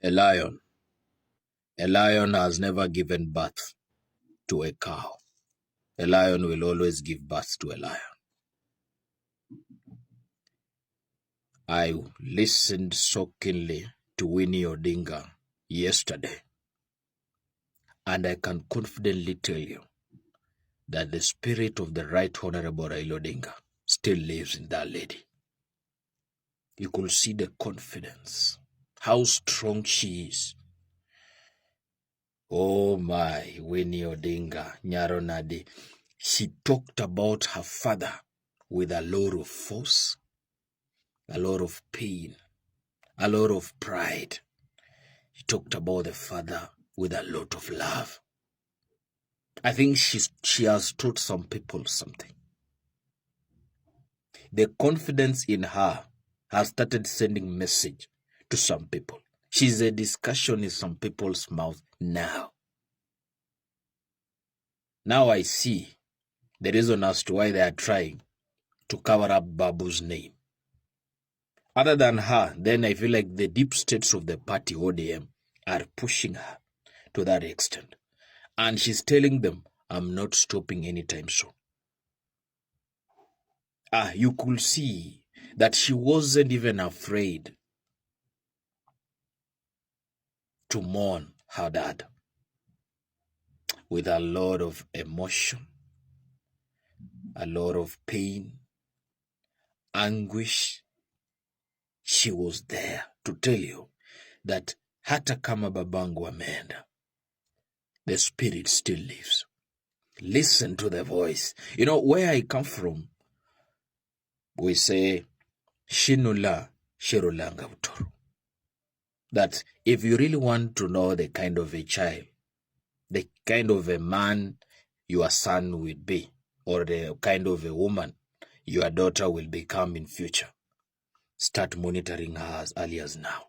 A lion. A lion has never given birth to a cow. A lion will always give birth to a lion. I listened so keenly to Winnie Odinga yesterday, and I can confidently tell you that the spirit of the Right Honorable Raila Odinga still lives in that lady. You could see the confidence, how strong she is. Oh my, Winnie Odinga, Nyaronadi. She talked about her father with a lot of force, a lot of pain, a lot of pride. She talked about the father with a lot of love. I think she has taught some people something. The confidence in her has started sending message to some people. She's a discussion in some people's mouth now. Now I see the reason as to why they are trying to cover up Babu's name. Other than her, then I feel like the deep states of the party, ODM, are pushing her to that extent. And she's telling them, I'm not stopping anytime soon. You could see that she wasn't even afraid to mourn her dad with a lot of emotion, a lot of pain, anguish. She was there to tell you that hata kama babangu ameenda, the spirit still lives. Listen to the voice. You know, where I come from, we say, Shinula Shirulanga Utoro. That if you really want to know the kind of a child, the kind of a man your son will be, or the kind of a woman your daughter will become in future, start monitoring her as early as now.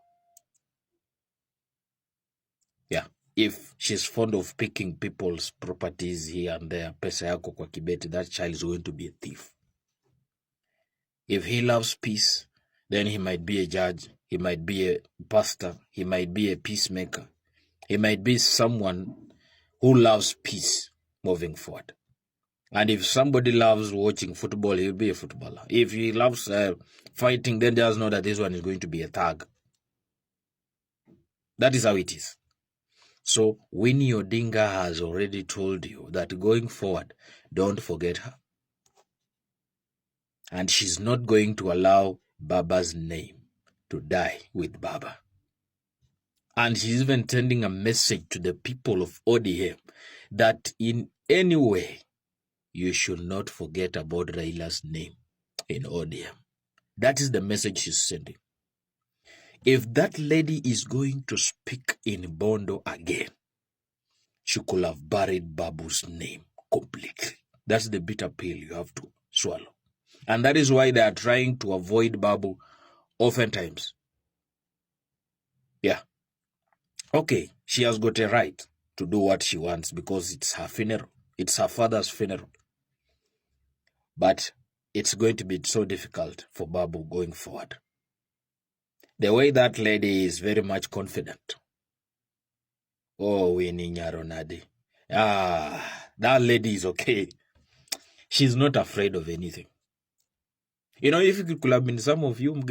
Yeah. If she's fond of picking people's properties here and there, pesa yako kwa kibeti, that child is going to be a thief. If he loves peace, then he might be a judge, he might be a pastor, he might be a peacemaker, he might be someone who loves peace moving forward. And if somebody loves watching football, he'll be a footballer. If he loves fighting, then just know that this one is going to be a thug. That is how it is. So Winnie Odinga has already told you that going forward, don't forget her. And she's not going to allow Baba's name to die with Baba. And she's even sending a message to the people of ODM that in any way, you should not forget about Raila's name in ODM. That is the message she's sending. If that lady is going to speak in Bondo again, she could have buried Babu's name completely. That's the bitter pill you have to swallow. And that is why they are trying to avoid Babu oftentimes. Yeah. Okay, she has got a right to do what she wants because it's her funeral. It's her father's funeral. But it's going to be so difficult for Babu going forward. The way that lady is very much confident. Oh, Winnie Nyaronadi. That lady is okay. She's not afraid of anything. You know, if it could have been some of you,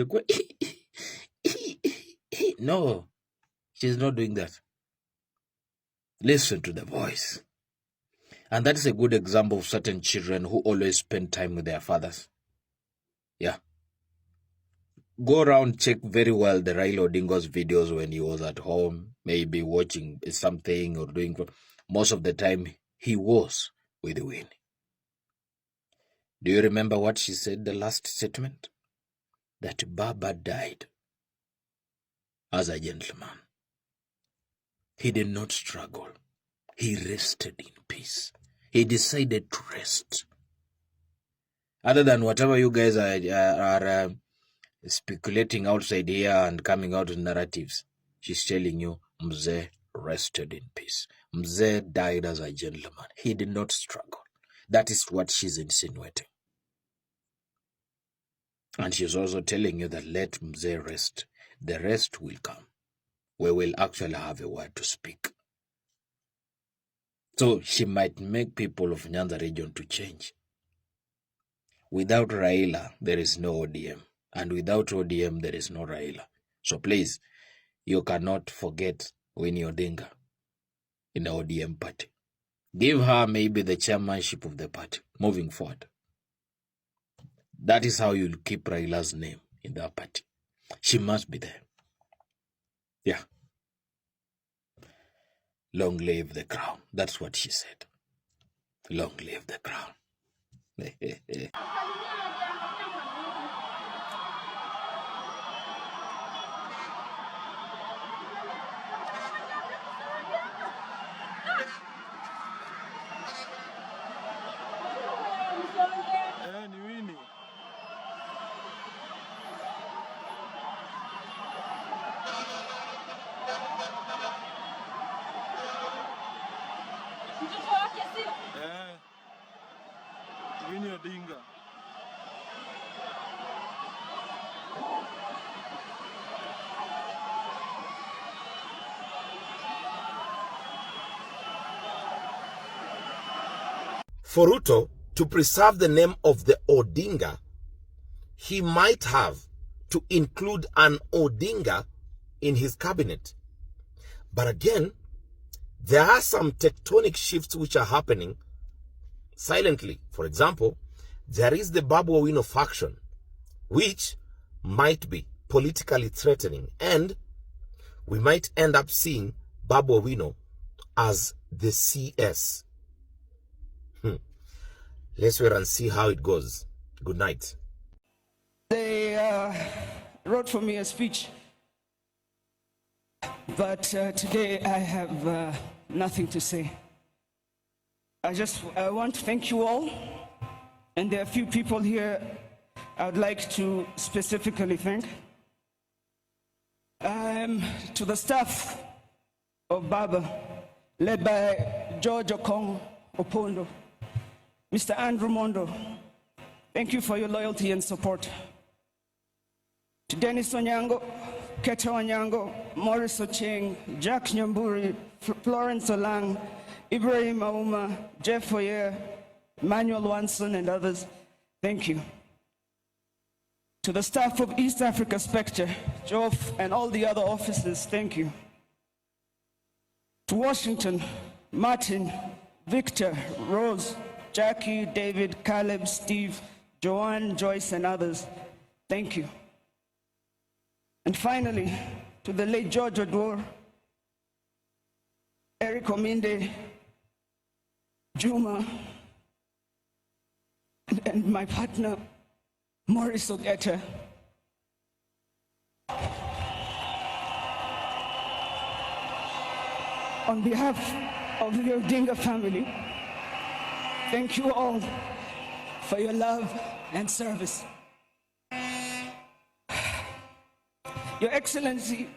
no, she's not doing that. Listen to the voice. And that is a good example of certain children who always spend time with their fathers. Yeah. Go around, check very well the Raila Odinga's videos when he was at home, maybe watching something or doing. Most of the time, he was with Winnie. Do you remember what she said, the last statement? That Baba died as a gentleman. He did not struggle. He rested in peace. He decided to rest. Other than whatever you guys are speculating outside here and coming out with narratives, she's telling you, Mzee rested in peace. Mzee died as a gentleman. He did not struggle. That is what she's insinuating. And she's also telling you that let Mzee rest. The rest will come. we will actually have a word to speak. So she might make people of Nyanza region to change. Without Raila, there is no ODM. And without ODM, there is no Raila. So please, you cannot forget Winnie Odinga in the ODM party. Give her maybe the chairmanship of the party moving forward. That is how you'll keep Raila's name in that party. She must be there. Yeah. Long live the crown. That's what she said. Long live the crown. Winnie. Winnie Odinga. For Ruto to preserve the name of the Odinga, he might have to include an Odinga in his cabinet. But again, there are some tectonic shifts which are happening silently. For example, there is the Babu Owino faction, which might be politically threatening, and we might end up seeing Babu Owino as the CS. Let's wait and see how it goes. Good night. They wrote for me a speech, but today I have nothing to say. I want to thank you all, and there are a few people here I would like to specifically thank. To the staff of Baba, led by George Okong Opondo, Mr. Andrew Mondo, thank you for your loyalty and support. To Dennis Onyango, Keta Onyango, Morris Ocheng, Jack Nyamburi, Florence Olang, Ibrahim Auma, Jeff Oyer, Emmanuel Wanson, and others, thank you. To the staff of East Africa Spectre, Joff, and all the other officers, thank you. To Washington, Martin, Victor, Rose, Jackie, David, Caleb, Steve, Joanne, Joyce, and others, thank you. And finally, to the late George Odwor, Eric Ominde, Juma, and my partner, Morris Ogeta. On behalf of the Odinga family, thank you all for your love and service. Your Excellency,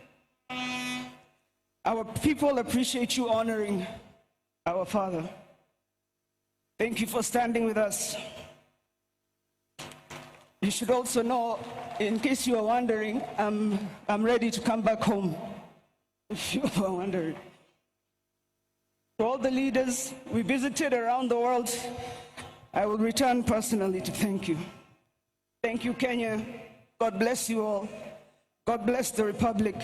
our people appreciate you honoring our father. Thank you for standing with us. You should also know, in case you are wondering, I'm ready to come back home, if you are wondering. To all the leaders we visited around the world, I will return personally to thank you. Thank you, Kenya. God bless you all. God bless the Republic.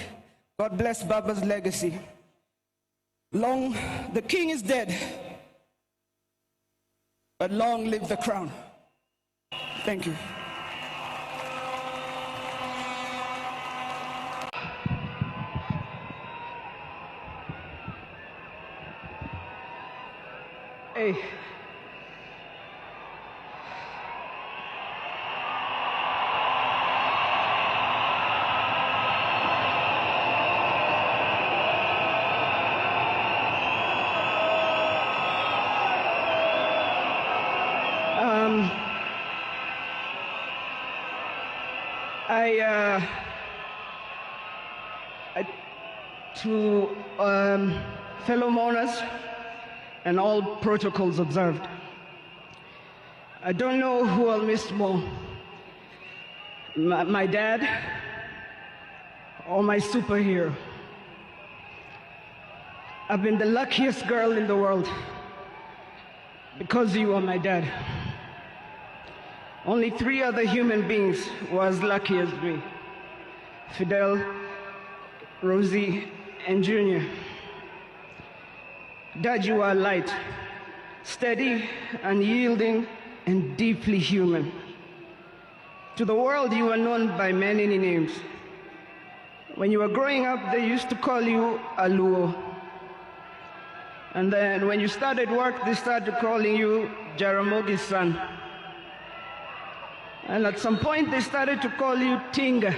God bless Baba's legacy. Long, the king is dead, but long live the crown. Thank you. Hey. To fellow mourners and all protocols observed, I don't know who I'll miss more, my dad or my superhero. I've been the luckiest girl in the world because you are my dad. Only 3 other human beings were as lucky as me: Fidel, Rosie, and Junior. Dad, you are light, steady, unyielding, and deeply human. To the world, you are known by many names. When you were growing up, they used to call you Aluo. And then when you started work, they started calling you Jaramogi's son. And at some point, they started to call you Tinga.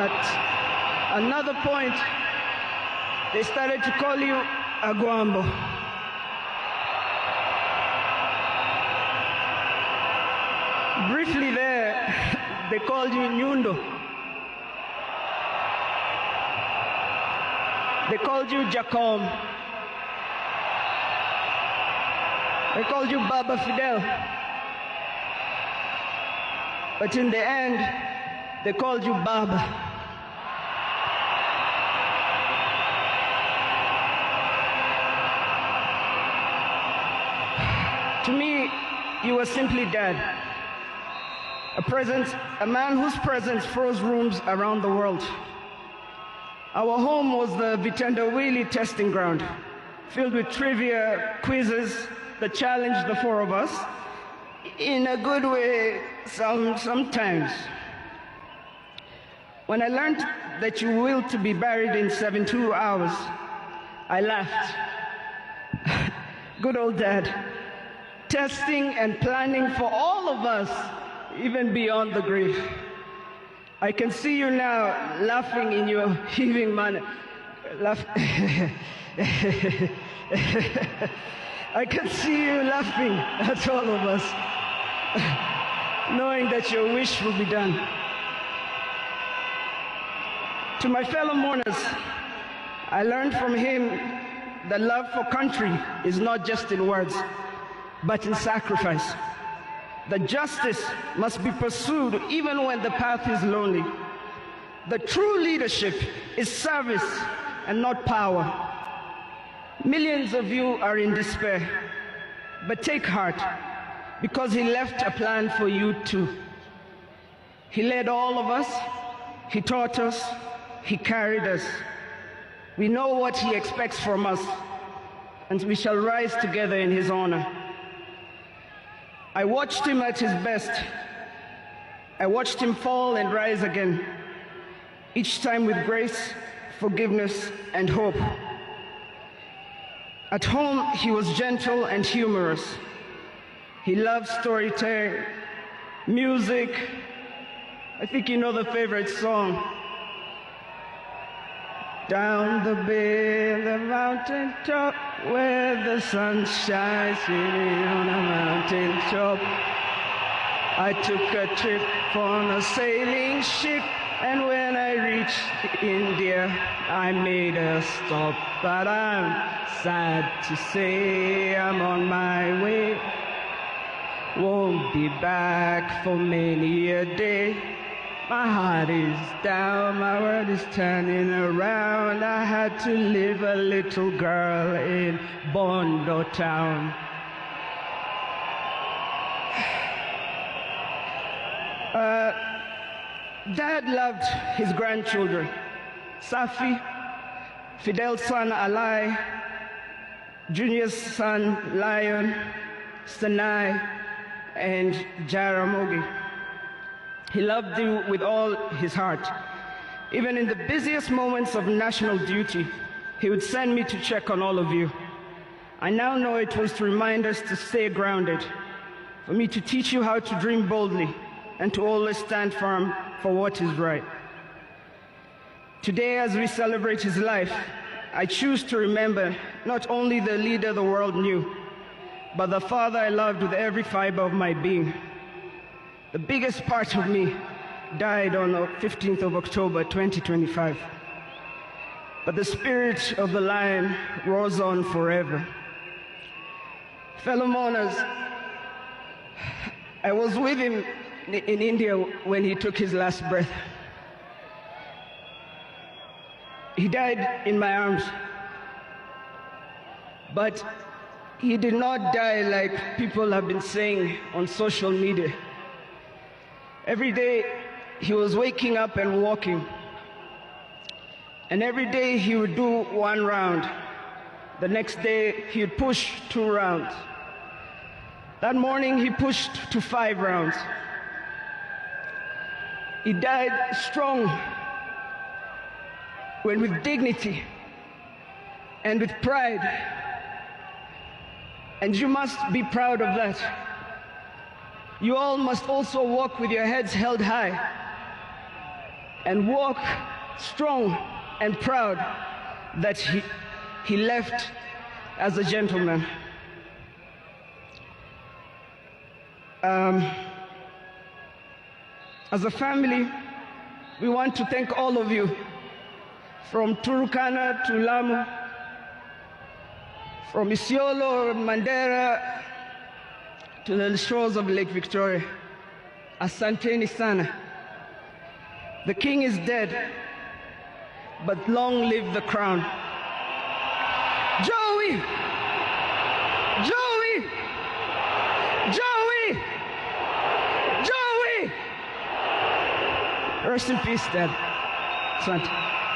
At another point, they started to call you Aguambo. Briefly there, they called you Nyundo. They called you Jacom. They called you Baba Fidel. But in the end, they called you Baba. To me, you were simply Dad. A man whose presence froze rooms around the world. Our home was the Vitendawili testing ground, filled with trivia, quizzes that challenged the 4 of us, in a good way sometimes. When I learned that you willed to be buried in 72 hours, I laughed. Good old Dad, testing and planning for all of us, even beyond the grave. I can see you now laughing in your heaving manner. I can see you laughing at all of us, knowing that your wish will be done. To my fellow mourners, I learned from him that love for country is not just in words, but in sacrifice. That justice must be pursued even when the path is lonely. The true leadership is service and not power. Millions of you are in despair, but take heart, because he left a plan for you too. He led all of us, he taught us, he carried us. We know what he expects from us, and we shall rise together in his honor. I watched him at his best. I watched him fall and rise again, each time with grace, forgiveness, and hope. At home, he was gentle and humorous. He loved storytelling, music. I think you know the favorite song. Down the bay, the mountain top, where the sun shines, sitting on a mountain top. I took a trip on a sailing ship, and when I reached India, I made a stop. But I'm sad to say I'm on my way. Won't be back for many a day. My heart is down, my world is turning around. I had to leave a little girl in Bondo town. Dad loved his grandchildren. Safi, Fidel's son Alai, Junior's son Lion, Sanai, and Jaramogi. He loved you with all his heart. Even in the busiest moments of national duty, he would send me to check on all of you. I now know it was to remind us to stay grounded, for me to teach you how to dream boldly, and to always stand firm for what is right. Today, as we celebrate his life, I choose to remember not only the leader the world knew, but the father I loved with every fiber of my being. The biggest part of me died on the 15th of October, 2025. But the spirit of the lion roars on forever. Fellow mourners, I was with him in India when he took his last breath. He died in my arms. But he did not die like people have been saying on social media. Every day he was waking up and walking. And every day he would do 1 round. The next day he would push 2 rounds. That morning he pushed to 5 rounds. He died strong, with dignity and with pride. And you must be proud of that. You all must also walk with your heads held high and walk strong and proud that he left as a gentleman. As a family, we want to thank all of you, from Turkana to Lamu, from Isiolo, Mandera, to the shores of Lake Victoria. Asanteni sana. The king is dead, but long live the crown. Joey! Joey! Joey! Joey! Rest in peace, Dad. Asante.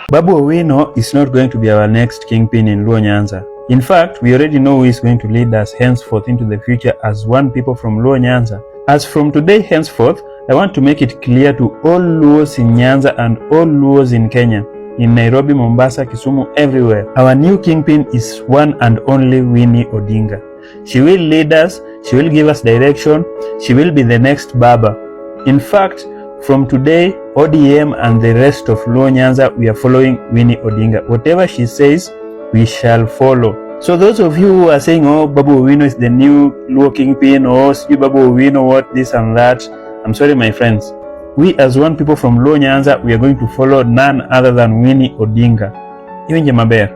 Babu Owino is not going to be our next kingpin in Luo Nyanza. In fact, we already know who is going to lead us henceforth into the future as one people from Luo Nyanza. As from today henceforth, I want to make it clear to all Luos in Nyanza and all Luos in Kenya, in Nairobi, Mombasa, Kisumu, everywhere. Our new kingpin is one and only Winnie Odinga. She will lead us, she will give us direction, she will be the next Baba. In fact, from today, ODM and the rest of Luo Nyanza, we are following Winnie Odinga. Whatever she says, we shall follow. So those of you who are saying, oh, Babu Owino is the new Luo kingpin, or you Babu Owino, what, this and that, I'm sorry, my friends. We as one people from Luo Nyanza, we are going to follow none other than Winnie Odinga. Even Maber.